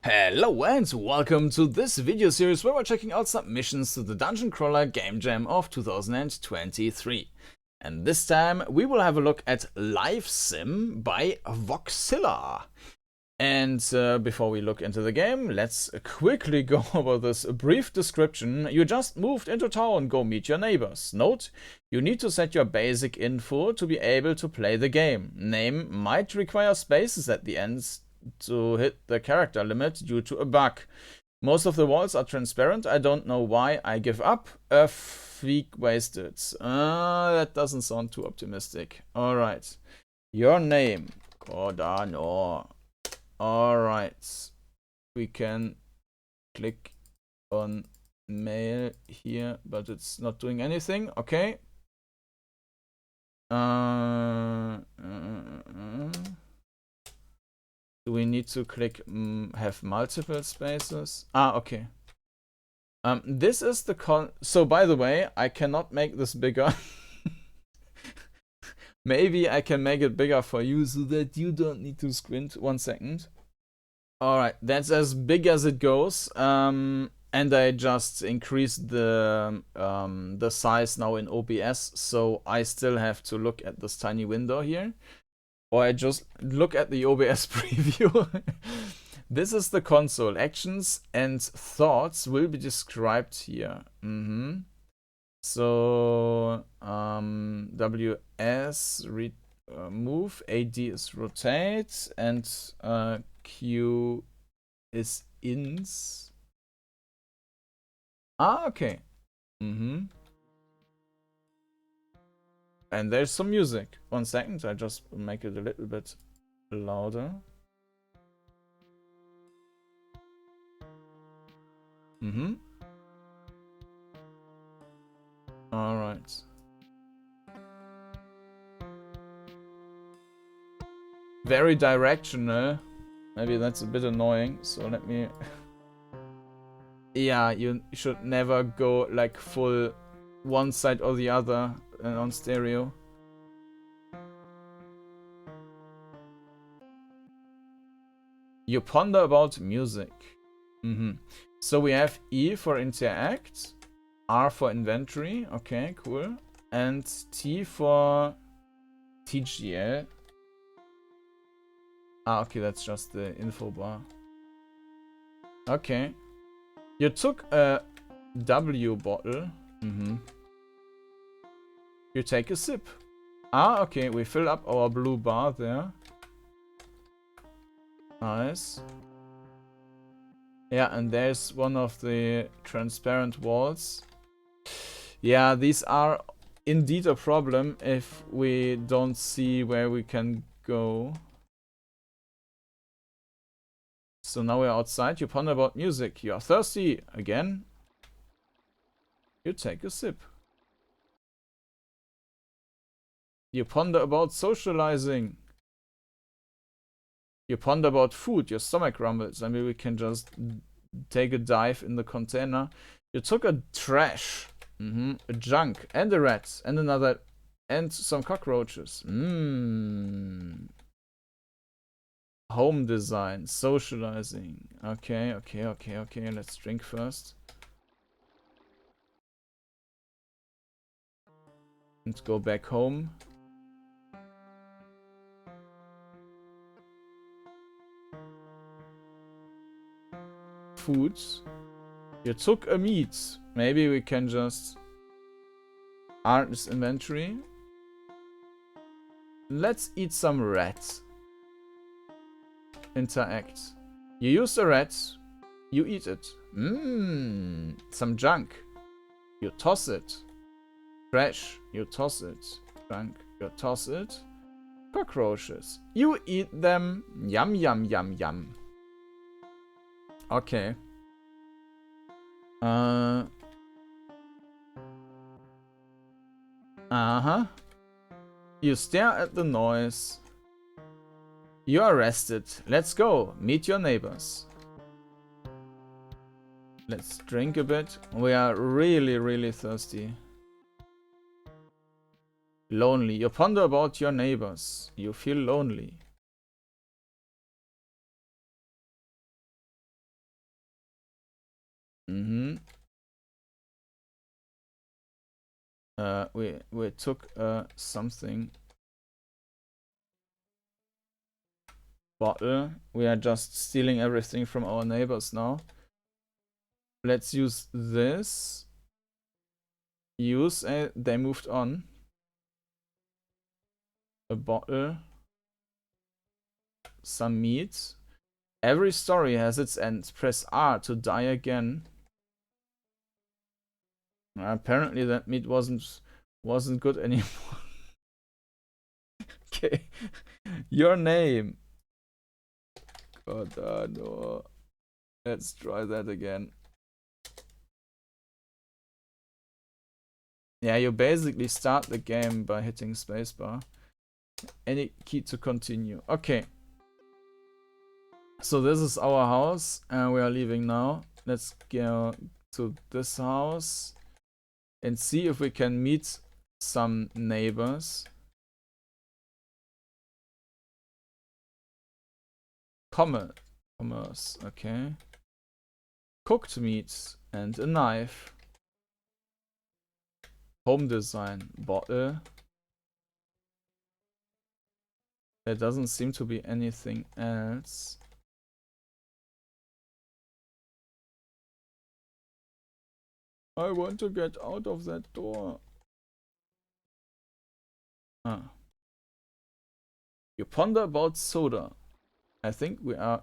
Hello and welcome to this video series where we're checking out submissions to the Dungeoncrawler Gamejam of 2023. And this time we will have a look at Lifesim by Voxilla. And before we look into the game, let's quickly go over this brief description. You just moved into town, go meet your neighbors. Note, you need to set your basic info to be able to play the game. Name might require spaces at the ends to hit the character limit due to a bug. Most of the walls are transparent. I don't know why. I give up. A week wasted. That doesn't sound too optimistic. Alright. Your name. Kordanor. Alright. We can click on mail here, but it's not doing anything. Okay. Do we need to click have multiple spaces? Okay. This is the so by the way, I cannot make this bigger. Maybe I can make it bigger for you so that you don't need to squint. 1 second. Alright, that's as big as it goes. And I just increased the size now in OBS, so I still have to look at this tiny window here. Or I just look at the OBS preview. This is the console. Actions and thoughts will be described here. So WS move, AD is rotate, and Q is ins. Okay. And there's some music. 1 second, I just make it a little bit louder. Alright. Very directional. Maybe that's a bit annoying, so let me... Yeah, you should never go like full one side or the other on stereo. You ponder about music. So we have E for interact, R for inventory, okay, cool, and T for TGL. Okay, that's just the info bar. Okay. You took a W bottle. You take a sip. Okay, we fill up our blue bar there. Nice. Yeah, and there's one of the transparent walls. Yeah, these are indeed a problem if we don't see where we can go. So now we're outside. You ponder about music. You are thirsty again. You take a sip. You ponder about socializing. You ponder about food. Your stomach rumbles. I mean, we can just take a dive in the container. You took a trash, a junk, and a rat, and another, and some cockroaches. Home design, socializing. Okay. Let's drink first. And go back home. Foods. You took a meat. Maybe we can just art this inventory. Let's eat some rats. Interact. You use a rat. You eat it. Some junk. You toss it. Trash. You toss it. Junk. You toss it. Cockroaches. You eat them. Yum, yum, yum, yum. Okay. You stare at the noise. You are rested. Let's go. Meet your neighbors. Let's drink a bit. We are really, really thirsty. Lonely. You ponder about your neighbors. You feel lonely. Mm-hmm. We took something. Bottle. We are just stealing everything from our neighbors now. Let's use this. Use a. They moved on. A bottle. Some meat. Every story has its end. Press R to die again. Apparently that meat wasn't good anymore. Okay. Your name. Kordanor. Let's try that again. Yeah, you basically start the game by hitting spacebar. Any key to continue. Okay. So this is our house and we are leaving now. Let's go to this house and see if we can meet some neighbors. Commerce, okay. Cooked meat and a knife. Home design, bottle. There doesn't seem to be anything else. I want to get out of that door. Ah. You ponder about soda. I think we are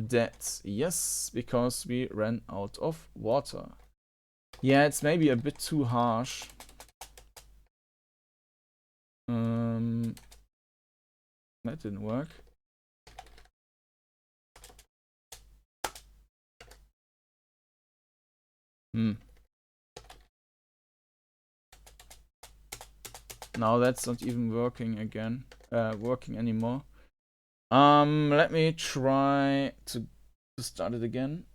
dead. Yes, because we ran out of water. Yeah, it's maybe a bit too harsh. That didn't work. Now that's not even working again. Working anymore. Let me try to start it again.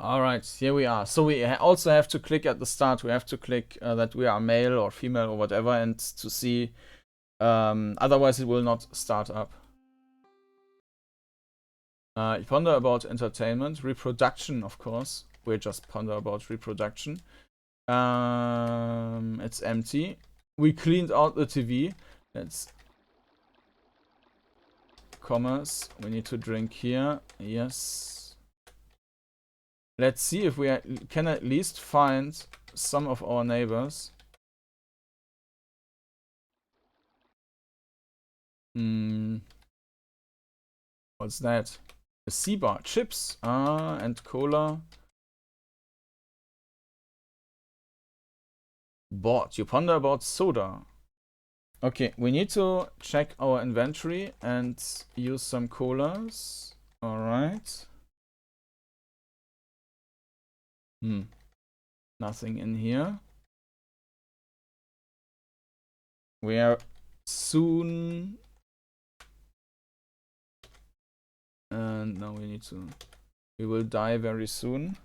Alright, here we are. So we also have to click at the start. We have to click that we are male or female or whatever, and to see. Otherwise it will not start up. Ponder about entertainment. Reproduction, of course. We just ponder about reproduction. It's empty. We cleaned out the TV. Let's commerce. We need to drink here. Yes. Let's see if we can at least find some of our neighbors. What's that? A sea bar. Chips. And cola. Bought. You ponder about soda. Okay, we need to check our inventory and use some colas. Alright. Nothing in here. We are soon. And now we need to. We will die very soon.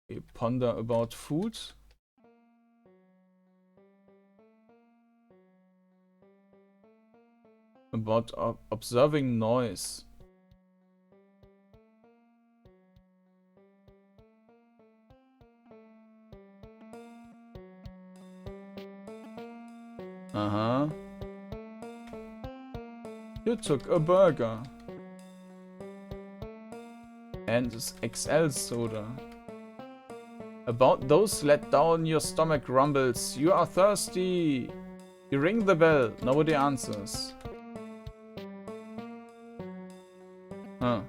We ponder about food. About observing noise. You took a burger. And XL soda. About those let down your stomach rumbles. You are thirsty. You ring the bell. Nobody answers. Well,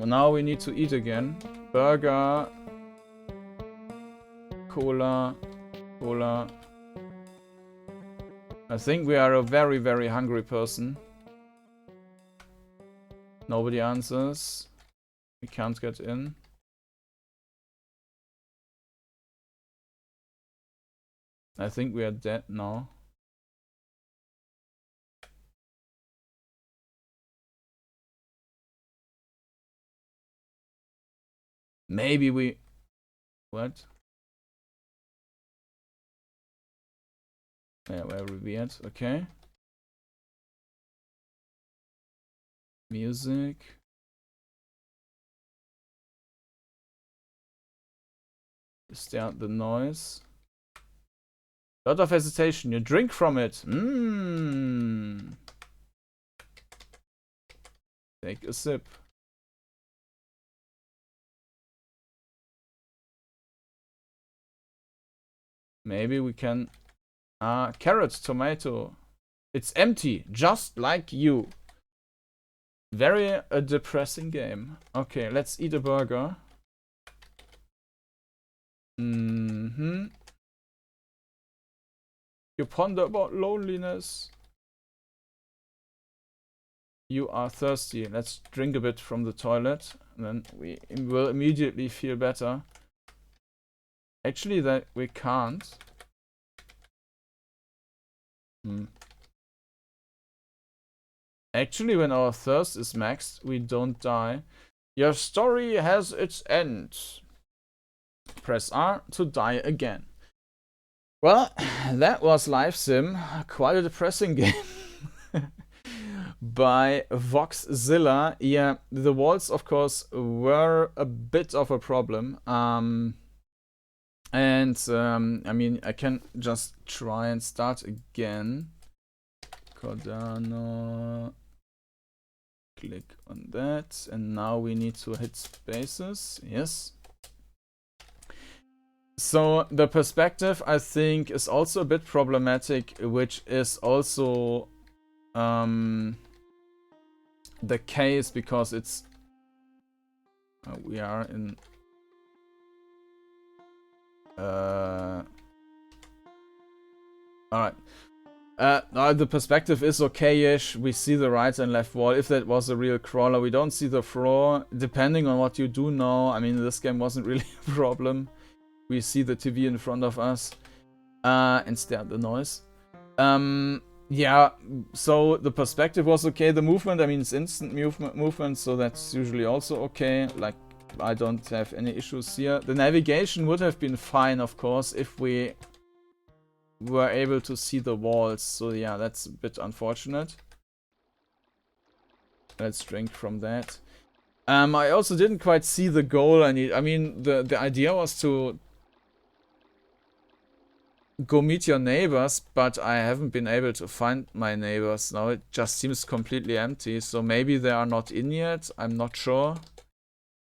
now we need to eat again. Burger. Cola. I think we are a very, very hungry person. Nobody answers. We can't get in. I think we are dead now. Maybe we... What? Yeah, very weird. Okay. Music. Is there the noise? Lot of hesitation. You drink from it. Take a sip. Maybe we can... carrot, tomato. It's empty, just like you. Very a depressing game. Okay, let's eat a burger. You ponder about loneliness. You are thirsty. Let's drink a bit from the toilet. And then we will immediately feel better. Actually, that we can't. Actually, when our thirst is maxed, we don't die. Your story has its end. Press R to die again. Well, that was Lifesim. Quite a depressing game. By Voxzilla. Yeah, the walls, of course, were a bit of a problem. I mean, I can just try and start again. Kordanor. Click on that. And now we need to hit spaces. Yes. So the perspective, I think, is also a bit problematic, which is also the case because it's we are in alright. The perspective is okay-ish. We see the right and left wall. If that was a real crawler, we don't see the floor. Depending on what you do know, I mean, this game wasn't really a problem. We see the TV in front of us and stare at the noise. Yeah, so the perspective was okay. The movement, I mean, it's instant movement, so that's usually also okay. Like, I don't have any issues here. The navigation would have been fine, of course, if we were able to see the walls. So yeah, that's a bit unfortunate. Let's drink from that. I also didn't quite see the goal. I mean, the idea was to go meet your neighbors, but I haven't been able to find my neighbors. Now it just seems completely empty. So maybe they are not in yet. I'm not sure.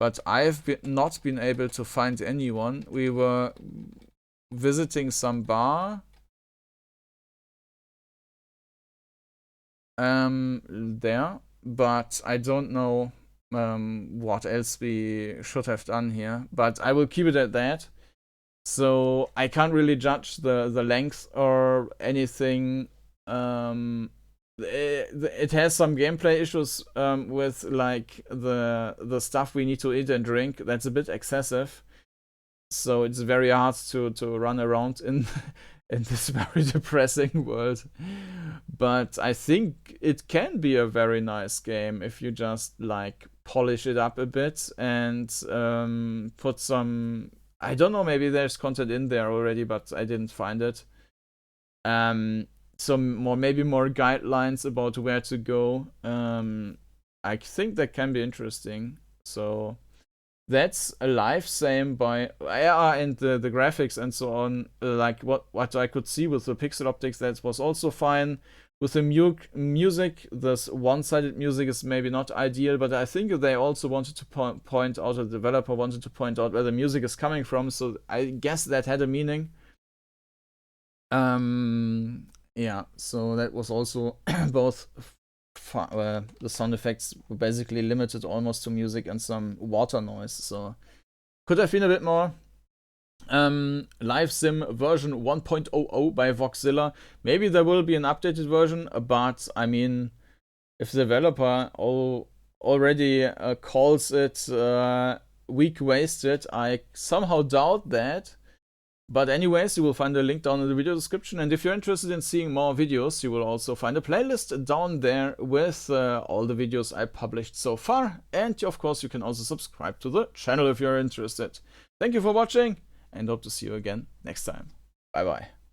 But I've not been able to find anyone. We were visiting some bar. There. But I don't know what else we should have done here. But I will keep it at that. So I can't really judge the length or anything. It has some gameplay issues with like the stuff we need to eat and drink. That's a bit excessive. So it's very hard to run around in this very depressing world. But I think it can be a very nice game if you just like polish it up a bit and put some... I don't know, maybe there's content in there already, but I didn't find it. Maybe more guidelines about where to go. I think that can be interesting. So that's a Lifesim by and the graphics and so on. Like what I could see with the pixel optics, that was also fine. With the music, this one-sided music is maybe not ideal, but I think they also wanted to point out, the developer wanted to point out where the music is coming from, so I guess that had a meaning. Yeah, so that was also both the sound effects were basically limited almost to music and some water noise, so could have been a bit more. Lifesim version 1.00 by Voxzilla. Maybe there will be an updated version, but I mean, if the developer already calls it week wasted, I somehow doubt that. But anyways, you will find a link down in the video description, and if you're interested in seeing more videos, you will also find a playlist down there with all the videos I published so far, and of course you can also subscribe to the channel if you're interested. Thank you for watching, and hope to see you again next time. Bye bye.